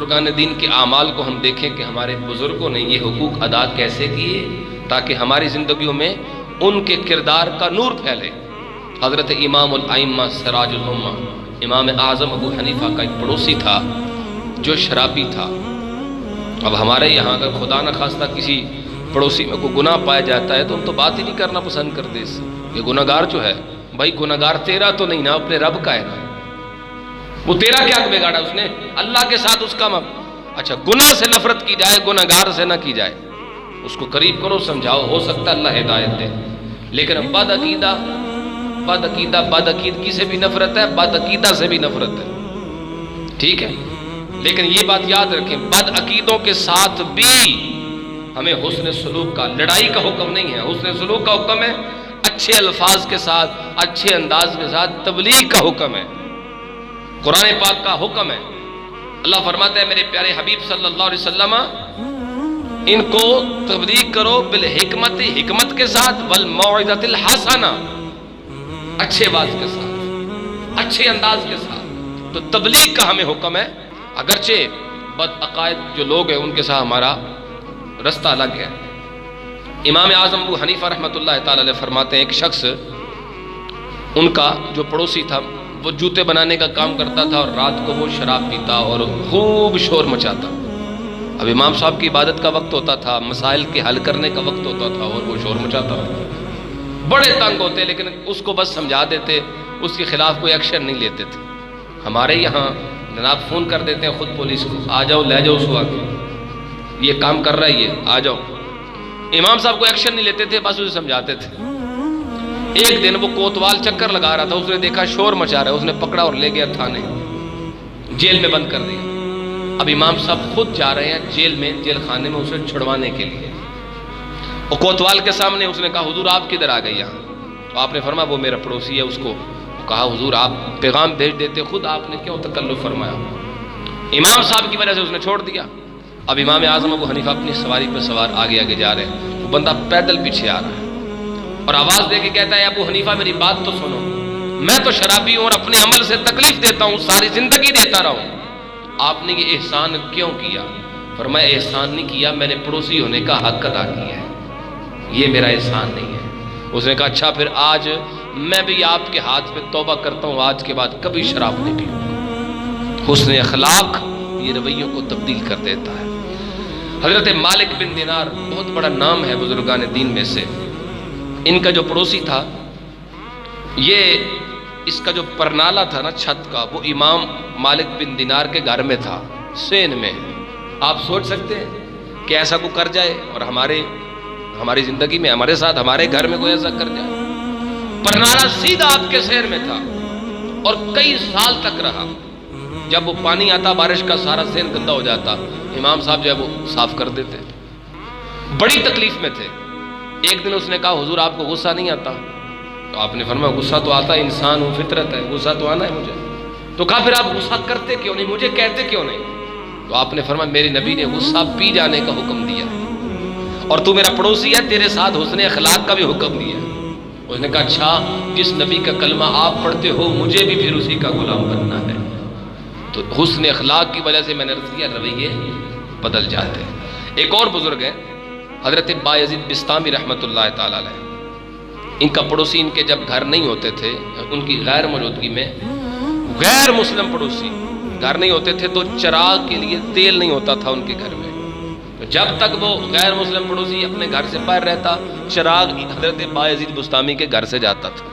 بزرگان دین کے اعمال کو ہم دیکھیں کہ ہمارے بزرگوں نے یہ حقوق ادا کیسے کیے تاکہ ہماری زندگیوں میں ان کے کردار کا نور پھیلے۔ حضرت امام الائمہ سراج الامہ امام اعظم ابو حنیفہ کا ایک پڑوسی تھا جو شرابی تھا۔ اب ہمارے یہاں اگر خدا نہ خواستہ کسی پڑوسی میں کوئی گناہ پایا جاتا ہے تو ہم تو بات ہی نہیں کرنا پسند کرتے اس سے۔ یہ گناہ گار جو ہے، بھائی گناہ گار تیرا تو نہیں نا، اپنے رب کا ہے نا، وہ تیرا کیا بگاڑا اس نے؟ اللہ کے ساتھ اس کا اچھا گناہ سے نفرت کی جائے، گناہ گار سے نہ کی جائے، اس کو قریب کرو، سمجھاؤ، ہو سکتا ہے اللہ ہدایت دے۔ لیکن بد عقیدگی سے بھی نفرت ہے، بد عقیدہ سے بھی نفرت ہے، ٹھیک ہے؟ لیکن یہ بات یاد رکھیں، بد عقیدوں کے ساتھ بھی ہمیں حسن سلوک کا، لڑائی کا حکم نہیں ہے، حسن سلوک کا حکم ہے، اچھے الفاظ کے ساتھ، اچھے انداز کے ساتھ تبلیغ کا حکم ہے، قرآن پاک کا حکم ہے۔ اللہ فرماتا ہے میرے پیارے حبیب صلی اللہ علیہ وسلم ان کو تبلیغ کرو بالحکمت، حکمت کے ساتھ، والموعظۃ الحسنہ، اچھے باز کے ساتھ، اچھے انداز کے ساتھ۔ تو تبلیغ کا ہمیں حکم ہے، اگرچہ بد عقائد جو لوگ ہیں ان کے ساتھ ہمارا رستہ الگ ہے۔ امام اعظم ابو حنیفہ رحمۃ اللہ تعالی علیہ فرماتے ہیں ایک شخص ان کا جو پڑوسی تھا وہ جوتے بنانے کا کام کرتا تھا اور رات کو وہ شراب پیتا اور خوب شور مچاتا۔ اب امام صاحب کی عبادت کا وقت ہوتا تھا، مسائل کے حل کرنے کا وقت ہوتا تھا اور وہ شور مچاتا تھا۔ بڑے تنگ ہوتے لیکن اس کو بس سمجھا دیتے، اس کے خلاف کوئی ایکشن نہیں لیتے تھے۔ ہمارے یہاں جناب فون کر دیتے ہیں خود پولیس کو، آ جاؤ لے جاؤ اس کو، یہ کام کر رہا ہے یہ، آ جاؤ۔ امام صاحب کو ایکشن نہیں لیتے تھے، بس اسے سمجھاتے تھے۔ ایک دن وہ کوتوال چکر لگا رہا تھا، اس نے دیکھا شور مچا رہا ہے، اس نے پکڑا اور لے گیا تھانے، جیل میں بند کر دیا۔ اب امام صاحب خود جا رہے ہیں جیل میں، جیل خانے میں اسے چھڑوانے کے لیے، اور کوتوال کے سامنے اس نے کہا حضور آپ کدھر آ گئے یہاں؟ تو آپ نے فرمایا وہ میرا پڑوسی ہے، اس کو کہا حضور آپ پیغام بھیج دیتے، خود آپ نے کیوں تکلف فرمایا؟ امام صاحب کی وجہ سے اس نے چھوڑ دیا۔ اب امام اعظم ابو حنیفہ اپنی سواری پہ سوار آگے آگے جا رہے ہیں، وہ بندہ پیدل پیچھے آ رہا ہے اور آواز دے کے کہتا ہے ابو حنیفہ میری بات تو سنو، میں تو شرابی ہوں اور اپنے عمل سے تکلیف دیتا ہوں، ساری زندگی دیتا رہا ہوں، آپ نے یہ احسان کیوں کیا؟ فرمایا احسان نہیں کیا، میں نے پڑوسی ہونے کا حق ادا کیا ہے، یہ میرا احسان نہیں ہے۔ اس نے کہا اچھا پھر آج میں بھی آپ کے ہاتھ پہ توبہ کرتا ہوں، آج کے بعد کبھی شراب نہیں پیوں۔ حسن اخلاق یہ رویوں کو تبدیل کر دیتا ہے۔ حضرت مالک بن دینار بہت بڑا نام ہے بزرگان دین میں سے، ان کا جو پڑوسی تھا، یہ اس کا جو پرنالا تھا نا چھت کا، وہ امام مالک بن دینار کے گھر میں تھا، سین میں۔ آپ سوچ سکتے ہیں کہ ایسا کو کر جائے اور ہماری زندگی میں، ہمارے ساتھ، ہمارے گھر میں کوئی ایسا کر جائے؟ پرنالا سیدھا آپ کے شہر میں تھا اور کئی سال تک رہا۔ جب وہ پانی آتا بارش کا سارا سین گندا ہو جاتا، امام صاحب جو ہے وہ صاف کر دیتے، بڑی تکلیف میں تھے۔ ایک دن اس نے کہا حضور آپ کو غصہ نہیں آتا؟ تو آپ نے فرمایا غصہ تو آتا ہے، انسان ہوں، فطرت ہے، غصہ تو آنا ہے مجھے۔ تو کہا پھر آپ غصہ کرتے کیوں نہیں، مجھے کہتے کیوں نہیں؟ تو آپ نے فرمایا میرے نبی نے غصہ پی جانے کا حکم دیا اور تو میرا پڑوسی ہے، تیرے ساتھ حسن اخلاق کا بھی حکم دیا۔ اس نے کہا اچھا جس نبی کا کلمہ آپ پڑھتے ہو مجھے بھی پھر اسی کا غلام بننا ہے۔ تو حسن اخلاق کی وجہ سے میں نے عرض کیا رویے بدل جاتے ہیں۔ ایک اور بزرگ ہیں حضرت بایزید بسطامی رحمۃ اللہ تعالی علیہ، ان کا پڑوسی ان کے جب گھر نہیں ہوتے تھے، ان کی غیر موجودگی میں، غیر مسلم پڑوسی گھر نہیں ہوتے تھے تو چراغ کے لیے تیل نہیں ہوتا تھا ان کے گھر میں، تو جب تک وہ غیر مسلم پڑوسی اپنے گھر سے باہر رہتا، چراغ حضرت بایزید بسطامی کے گھر سے جاتا تھا۔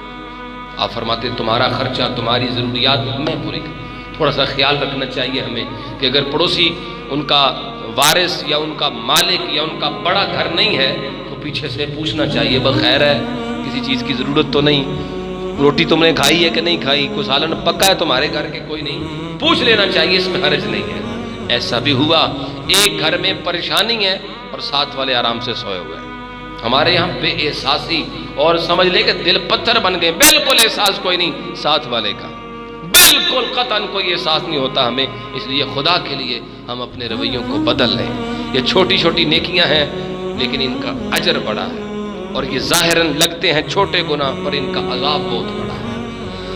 آپ فرماتے تمہارا خرچہ، تمہاری ضروریات میں پوری کروں۔ تھوڑا سا خیال رکھنا چاہیے ہمیں کہ اگر پڑوسی ان کا وارث یا ان کا مالک یا ان کا بڑا گھر نہیں ہے تو پیچھے سے پوچھنا چاہیے بخیر ہے، کسی چیز کی ضرورت تو نہیں، روٹی تم نے کھائی ہے کہ نہیں کھائی، کوئی سالن پکا ہے تمہارے گھر کے کوئی نہیں، پوچھ لینا چاہیے، اس میں حرج نہیں ہے۔ ایسا بھی ہوا ایک گھر میں پریشانی ہے اور ساتھ والے آرام سے سوئے ہوئے ہیں۔ ہمارے یہاں بے احساسی اور سمجھ لے کہ دل پتھر بن گئے، بالکل احساس کوئی نہیں ساتھ والے کا، بالکل قطعاً کوئی احساس نہیں ہوتا ہمیں۔ اس لیے خدا کے لیے ہم اپنے رویوں کو بدل لیں۔ یہ چھوٹی چھوٹی نیکیاں ہیں لیکن ان کا اجر بڑا ہے، اور یہ ظاہراً لگتے ہیں چھوٹے گناہ پر ان کا عذاب بہت بڑا ہے۔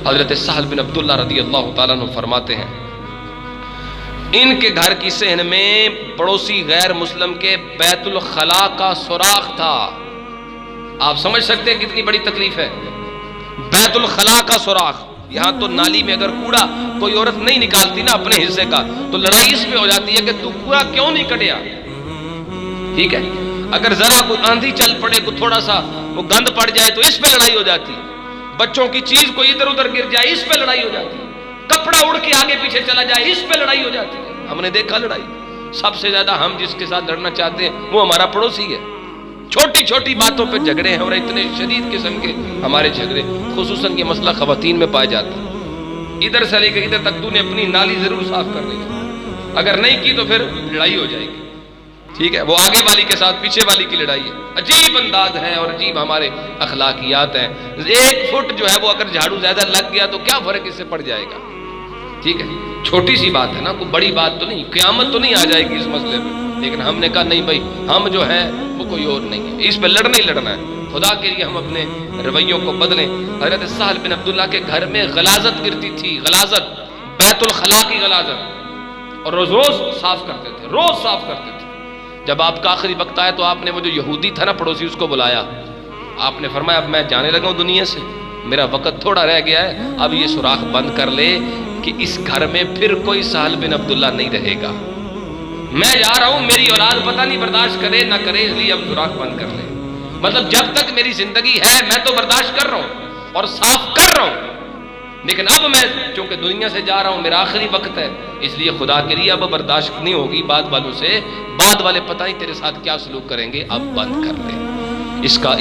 حضرت سہل بن عبداللہ رضی اللہ تعالیٰ عنہ فرماتے ہیں ان کے گھر کی صحن میں پڑوسی غیر مسلم کے بیت الخلا کا سوراخ تھا. آپ سمجھ سکتے ہیں کتنی بڑی تکلیف ہے. بیت الخلا کا سوراخ. یہاں تو نالی میں اگر کوڑا کوئی عورت نہیں نکالتی نا اپنے حصے کا تو لڑائی اس پہ ہو جاتی ہے کہ تو کوڑا کیوں نہیں کٹیا. ٹھیک ہے, اگر ذرا کوئی آندھی چل پڑے, کوئی تھوڑا سا وہ گند پڑ جائے تو اس پہ لڑائی ہو جاتی ہے. بچوں کی چیز کوئی ادھر ادھر گر جائے اس پہ لڑائی ہو جاتی ہے. کپڑا اڑ کے آگے پیچھے چلا جائے اس پہ لڑائی ہو جاتی ہے. ہم نے دیکھا لڑائی. سب سے زیادہ ہم جس کے ساتھ لڑنا چاہتے ہیں وہ ہمارا پڑوسی ہے. چھوٹی چھوٹی باتوں پہ جھگڑے ہیں اور اتنے شدید قسم کے ہمارے جھگڑے, خصوصاً یہ مسئلہ خواتین میں پایا جاتا ہے. ادھر سے لے کے ادھر تک تو نے اپنی نالی ضرور صاف کرنی ہے, اگر نہیں کی تو پھر لڑائی ہو جائے گی. ٹھیک ہے, وہ آگے والی کے ساتھ پیچھے والی کی لڑائی ہے. عجیب انداز ہے اور عجیب ہمارے اخلاقیات ہیں. 1 فٹ جو ہے وہ اگر جھاڑو زیادہ لگ گیا تو کیا فرق اس سے پڑ جائے گا. ٹھیک ہے, چھوٹی سی بات ہے نا, کوئی بڑی بات تو نہیں, قیامت تو نہیں آ جائے گی اس مسئلے پہ. لیکن ہم نے کہا نہیں بھائی, ہم جو ہے وہ کوئی اور نہیں ہے, اس پہ لڑنا ہی لڑنا ہے. خدا کے لیے ہم اپنے رویوں کو بدلیں. حضرت سہل بن عبداللہ کے گھر میں غلاظت گرتی تھی, غلاظت, بیت الخلا کی غلاظت, اور روز روز صاف کرتے تھے, روز صاف کرتے تھے. جب آپ کا آخری وقت آیا تو آپ نے وہ جو یہودی تھا نا پڑوسی, اس کو بلایا. آپ نے فرمایا اب میں جانے لگا ہوں دنیا سے, میرا وقت تھوڑا رہ گیا ہے, اب یہ سوراخ بند کر لے کہ اس گھر میں پھر کوئی سہل بن عبداللہ نہیں رہے گا. میں جا رہا ہوں, میری اولاد پتہ نہیں برداشت کرے نہ کرے, اس لیے اب سوراخ بند کر لے. مطلب جب تک میری زندگی ہے میں تو برداشت کر رہا ہوں اور صاف کر رہا ہوں, لیکن اب میں چونکہ دنیا سے جا رہا ہوں, میرا آخری وقت ہے, اس لیے خدا کے لیے اب برداشت نہیں ہوگی بعد والوں سے. بعد والے پتہ نہیں تیرے ساتھ کیا سلوک کریں گے, اب بند کر لے.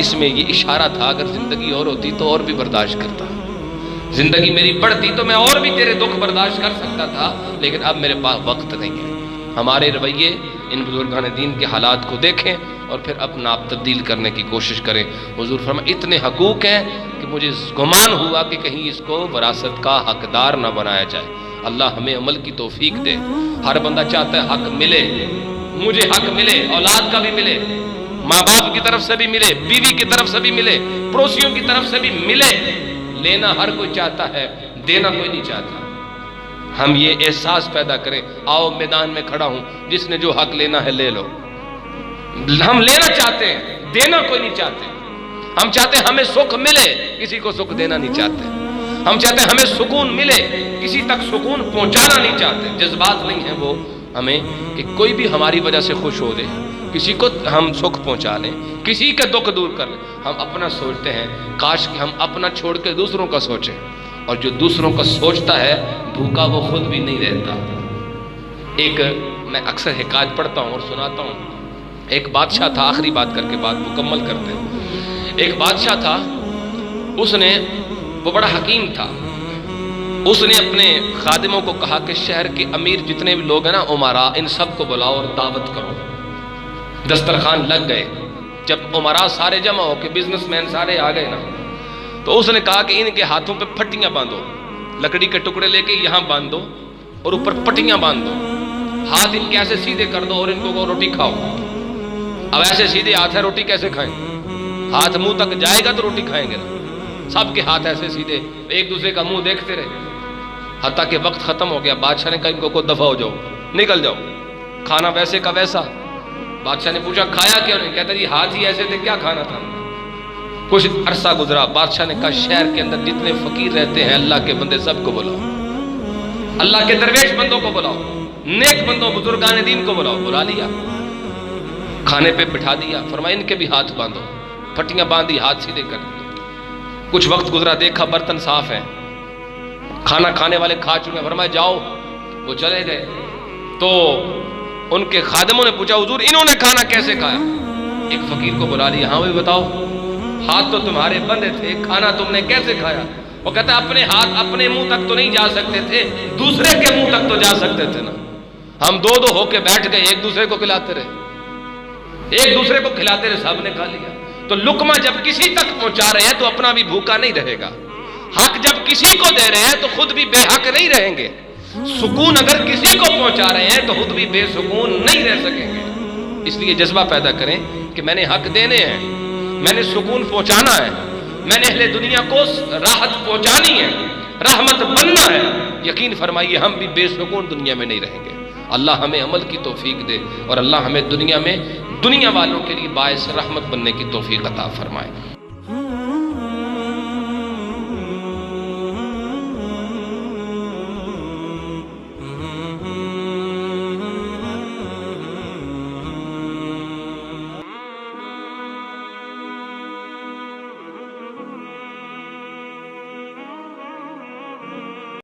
اس میں یہ اشارہ تھا, اگر زندگی اور ہوتی تو اور بھی برداشت کرتا, زندگی میری بڑھتی تو میں اور بھی تیرے دکھ برداشت کر سکتا تھا, لیکن اب میرے پاس وقت نہیں ہے. ہمارے رویے ان بزرگان دین کے حالات کو دیکھیں اور پھر اپنا آپ تبدیل کرنے کی کوشش کریں. حضور فرمائے اتنے حقوق ہیں کہ مجھے گمان ہوا کہ کہیں اس کو وراثت کا حقدار نہ بنایا جائے. اللہ ہمیں عمل کی توفیق دے. ہر بندہ چاہتا ہے حق ملے, مجھے حق ملے, اولاد کا بھی ملے, ماں باپ کی طرف سے بھی ملے, بیوی کی طرف سے بھی ملے, پڑوسیوں کی طرف سے بھی ملے. لینا ہر کوئی چاہتا ہے, دینا کوئی نہیں چاہتا. ہم یہ احساس پیدا کریں, آؤ میدان میں کھڑا ہوں, جس نے جو حق لینا ہے لے لو. ہم لینا چاہتے ہیں, دینا کوئی نہیں چاہتے. ہم چاہتے ہیں ہمیں سکھ ملے, کسی کو سکھ دینا نہیں چاہتے. ہم چاہتے ہیں ہمیں سکون ملے, کسی تک سکون پہنچانا نہیں چاہتے. جذبات نہیں ہیں وہ ہمیں کہ کوئی بھی ہماری وجہ سے خوش ہو جائے, کسی کو ہم سکھ پہنچا لیں, کسی کا دکھ دور کر لیں. ہم اپنا سوچتے ہیں, کاش کہ ہم اپنا چھوڑ کے دوسروں کا سوچیں, اور جو دوسروں کا سوچتا ہے بھوکا وہ خود بھی نہیں رہتا. ایک میں اکثر حکایت پڑھتا ہوں اور سناتا ہوں. ایک بادشاہ تھا, آخری بات کر کے بات مکمل کرتے ہیں. ایک بادشاہ تھا, اس نے, وہ بڑا حکیم تھا, اس نے اپنے خادموں کو کہا کہ شہر کے امیر جتنے بھی لوگ ہیں نا, امراء, ان سب کو بلاؤ اور دعوت کرو. دسترخوان لگ گئے. جب امراء سارے جمع ہو کے بزنس مین سارے آ گئے نا, تو اس نے کہا کہ ان کے ہاتھوں پہ پھٹیاں باندھو, لکڑی کے ٹکڑے لے کے یہاں باندھ دو اور اوپر پٹیاں باندھ دو. ہاتھ ان کے ایسے سیدھے کر دو اور ان کو روٹی کھاؤ. اب ایسے سیدھے ہاتھ ہے, روٹی کیسے کھائیں؟ ہاتھ منہ تک جائے گا تو روٹی کھائیں گے نا. سب کے ہاتھ ایسے سیدھے, ایک دوسرے کا منہ دیکھتے رہے, حتیٰ کہ وقت ختم ہو گیا. بادشاہ نے کہا ان کو دفع ہو جاؤ, نکل جاؤ. کھانا ویسے کا ویسا. بادشاہ نے پوچھا کھایا کیوں نہیں؟ کہتا جی ہاتھ ہی ایسے تھے, کیا کھانا تھا. کچھ عرصہ گزرا. بادشاہ نے کہا شہر کے اندر جتنے فقیر رہتے ہیں اللہ کے بندے سب کو بلاؤ, اللہ کے درویش بندوں کو بلاؤ, نیک بندوں بزرگان دین کو بلاؤ. بلا لیا, کھانے پہ بٹھا دیا. فرمایا ان کے بھی ہاتھ باندھو. پھٹیاں باندھی, ہاتھ سیدھے کر دیے. کچھ وقت گزرا, دیکھا برتن صاف ہیں, کھانا کھانے والے کھا چکے. فرمایا جاؤ. وہ چلے گئے. تو ان کے خادموں نے پوچھا حضور انہوں نے کھانا کیسے کھایا؟ ایک فقیر کو بلا لیا. ہاں بھی بتاؤ, ہاتھ تو تمہارے بندے تھے, کھانا تم نے کیسے کھایا؟ وہ کہتا ہے اپنے ہاتھ اپنے منہ تک تو نہیں جا سکتے تھے, دوسرے کے منہ تک تو جا سکتے تھے نا. ہم دو ہو کے بیٹھ گئے, ایک دوسرے کو کھلاتے رہے, ایک دوسرے کو کھلاتے رہے, سب نے کھا لیا. تو لقمہ جب کسی تک پہنچا رہے ہیں تو اپنا بھی بھوکا نہیں رہے گا. حق جب کسی کو دے رہے ہیں تو خود بھی بے حق نہیں رہیں گے. سکون اگر کسی کو پہنچا رہے ہیں تو خود بھی بے سکون نہیں رہ سکیں گے. اس لیے جذبہ پیدا کریں کہ میں نے حق دینے ہیں, میں نے سکون پہنچانا ہے, میں نے اہل دنیا کو راحت پہنچانی ہے, رحمت بننا ہے. یقین فرمائیے ہم بھی بے سکون دنیا میں نہیں رہیں گے. اللہ ہمیں عمل کی توفیق دے اور اللہ ہمیں دنیا میں دنیا والوں کے لیے باعث رحمت بننے کی توفیق عطا فرمائے۔